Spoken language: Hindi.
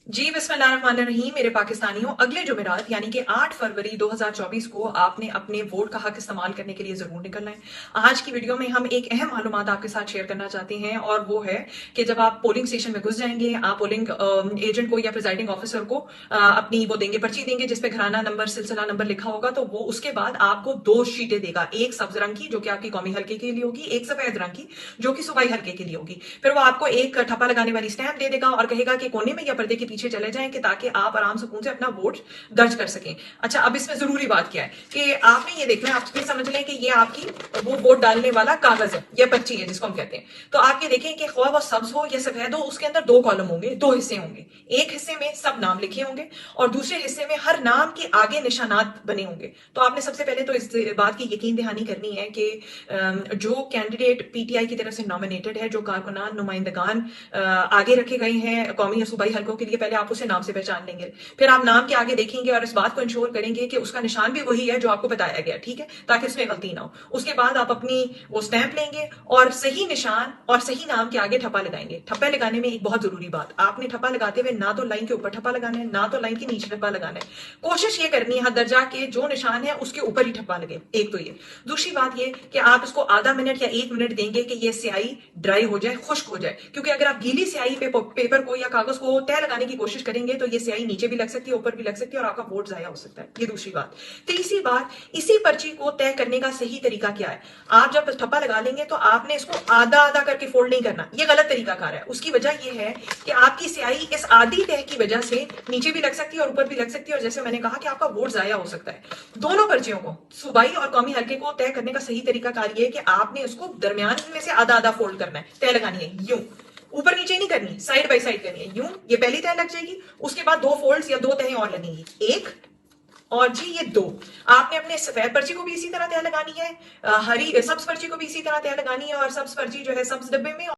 जी बिस्मिल्लाहिर्रहमानिर्रहीम। मेरे पाकिस्तानियों, अगले जुमेरात यानी कि 8 फरवरी 2024 को आपने अपने वोट का हक इस्तेमाल करने के लिए जरूर निकलना है। आज की वीडियो में हम एक अहम मालूमात आपके साथ शेयर करना चाहते हैं और वो है कि जब आप पोलिंग स्टेशन में घुस जाएंगे, आप पोलिंग एजेंट को या प्रिजाइडिंग ऑफिसर को अपनी वो देंगे, पर्ची देंगे जिसपे घराना नंबर, सिलसिला नंबर लिखा होगा। तो वो उसके बाद आपको दो शीटें देगा, एक सब्ज रंग की जो कि आपकी कौमी हल्के के लिए होगी, एक सफेद रंग की जो कि सूबाई हल्के के लिए होगी। फिर वो आपको एक ठप्पा लगाने वाली स्टैंप दे देगा और कहेगा कि कोने में या पर्दे के पीछे चले जाएं कि ताकि आप आराम सुकून से अपना वोट दर्ज कर सकें। अच्छा, अब इसमें जरूरी बात क्या है कि आपने ये देखना है, आप ये समझ लें कि ये आपकी वो वोट डालने वाला कागज है या पर्ची है जिसको हम कहते हैं। तो आप ये देखें कि ख्वाह वो सब्ज हो या सफेद हो, उसके अंदर दो कॉलम होंगे, दो हिस्से होंगे। एक हिस्से में सब नाम लिखे होंगे और दूसरे हिस्से में हर नाम के आगे निशानात बने होंगे। तो आपने सबसे पहले तो इस बात की यकीन दहानी करनी है कि जो कैंडिडेट पीटीआई की तरफ से नॉमिनेटेड है, जो कारकुनान नुमाइंदगान आगे रखे गए हैं कौमी या सूबाई हल्कों के लिए, पहले आप उसे नाम से पहचान लेंगे। फिर आप नाम के आगे देखेंगे और इस बात को इंश्योर करेंगे कि उसका निशान भी वही है जो आपको बताया गया, ठीक है, ताकि उसमें गलती ना हो। उसके बाद आप अपनी वो स्टैंप लेंगे और सही निशान और सही नाम के आगे ठप्पा लगाएंगे। ठप्पे लगाने में एक बहुत जरूरी बात, आपने ठप्पा लगाते हुए ना तो लाइन के ऊपर ठप्पा लगाना है, ना तो लाइन के नीचे ठप्पा लगाना है। कोशिश ये करनी है हद दर्जा के जो निशान है उसके ऊपर ही ठप्पा लगे। एक तो ये। दूसरी बात ये कि आप इसको आधा मिनट या 1 मिनट देंगे कि ये स्याही ड्राई हो जाए, खुश्क हो जाए, क्योंकि अगर आप गीली स्याही पे पेपर को या कागज को तय लगाने की कोशिश करेंगे तो ये स्याही नीचे भी लग सकती है, ऊपर भी लग सकती है और आपका वोट जाया हो सकता है। ये दूसरी बात। तीसरी बात, इसी पर्ची को तय करने का सही तरीका क्या है। आप जब ठप्पा लगा लेंगे तो आपने इसको आधा आधा करके फोल्ड नहीं करना, ये गलत तरीकाकार है। उसकी वजह यह है कि आपकी स्याही इस आधी तह की वजह से नीचे भी लग सकती है और ऊपर भी लग सकती है और जैसे मैंने कहा कि आपका वोट जाया हो सकता है। दोनों पर्चियों को, सूबाई और कौमी हल्के को तय करने का सही तरीकाकार ये है कि आपने उसको दरमियान में से आधा आधा फोल्ड करना है, तय लगानी है यूं, ऊपर नीचे नहीं करनी, साइड बाय साइड करनी है यूं। ये पहली तह लग जाएगी, उसके बाद दो फोल्ड्स या दो तहें और लगेंगी, एक और जी ये दो। आपने अपने सफेद पर्ची को भी इसी तरह तय लगानी है, हरी सब्ज पर्ची को भी इसी तरह तय लगानी है और सब्ज पर्ची जो है सब्ज डब्बे में